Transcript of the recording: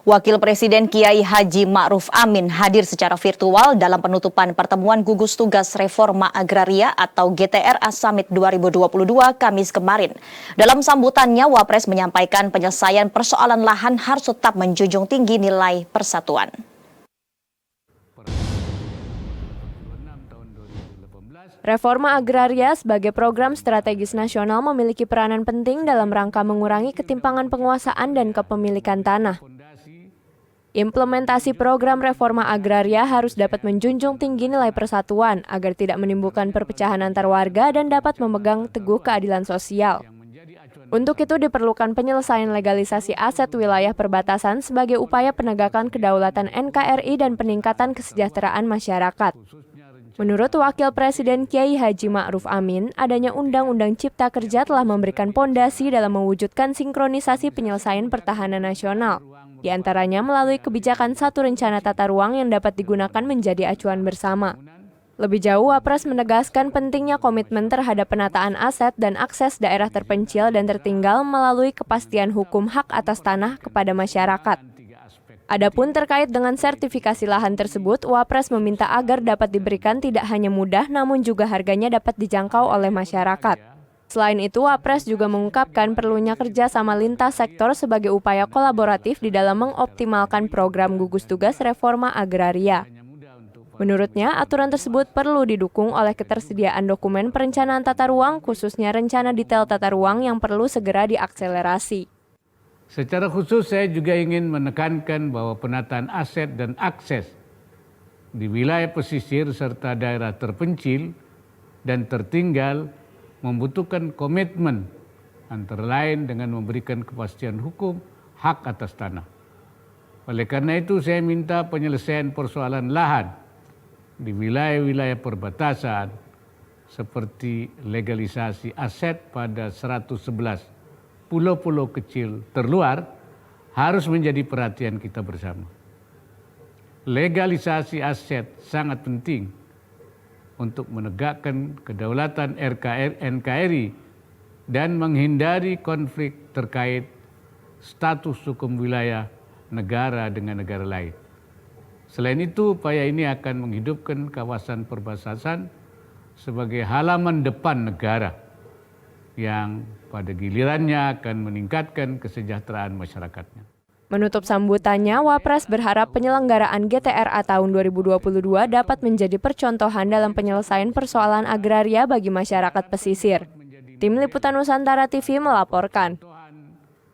Wakil Presiden Kiai Haji Ma'ruf Amin hadir secara virtual dalam penutupan pertemuan gugus tugas Reforma Agraria atau GTRA Summit 2022 Kamis kemarin. Dalam sambutannya, Wapres menyampaikan penyelesaian persoalan lahan harus tetap menjunjung tinggi nilai persatuan. Reforma agraria sebagai program strategis nasional memiliki peranan penting dalam rangka mengurangi ketimpangan penguasaan dan kepemilikan tanah. Implementasi program reforma agraria harus dapat menjunjung tinggi nilai persatuan agar tidak menimbulkan perpecahan antar warga dan dapat memegang teguh keadilan sosial. Untuk itu diperlukan penyelesaian legalisasi aset wilayah perbatasan sebagai upaya penegakan kedaulatan NKRI dan peningkatan kesejahteraan masyarakat. Menurut Wakil Presiden Kiai Haji Ma'ruf Amin, adanya Undang-Undang Cipta Kerja telah memberikan pondasi dalam mewujudkan sinkronisasi penyelesaian pertahanan nasional, di antaranya melalui kebijakan satu rencana tata ruang yang dapat digunakan menjadi acuan bersama. Lebih jauh, Wapres menegaskan pentingnya komitmen terhadap penataan aset dan akses daerah terpencil dan tertinggal melalui kepastian hukum hak atas tanah kepada masyarakat. Adapun terkait dengan sertifikasi lahan tersebut, Wapres meminta agar dapat diberikan tidak hanya mudah, namun juga harganya dapat dijangkau oleh masyarakat. Selain itu, Wapres juga mengungkapkan perlunya kerjasama lintas sektor sebagai upaya kolaboratif di dalam mengoptimalkan program gugus tugas reforma agraria. Menurutnya, aturan tersebut perlu didukung oleh ketersediaan dokumen perencanaan tata ruang, khususnya rencana detail tata ruang yang perlu segera diakselerasi. Secara khusus saya juga ingin menekankan bahwa penataan aset dan akses di wilayah pesisir serta daerah terpencil dan tertinggal membutuhkan komitmen antara lain dengan memberikan kepastian hukum hak atas tanah. Oleh karena itu saya minta penyelesaian persoalan lahan di wilayah-wilayah perbatasan seperti legalisasi aset pada 111 pulau-pulau kecil terluar harus menjadi perhatian kita bersama. Legalisasi aset sangat penting untuk menegakkan kedaulatan NKRI dan menghindari konflik terkait status hukum wilayah negara dengan negara lain. Selain itu, upaya ini akan menghidupkan kawasan perbatasan sebagai halaman depan negara yang pada gilirannya akan meningkatkan kesejahteraan masyarakatnya. Menutup sambutannya, Wapres berharap penyelenggaraan GTRA tahun 2022 dapat menjadi percontohan dalam penyelesaian persoalan agraria bagi masyarakat pesisir. Tim Liputan Nusantara TV melaporkan.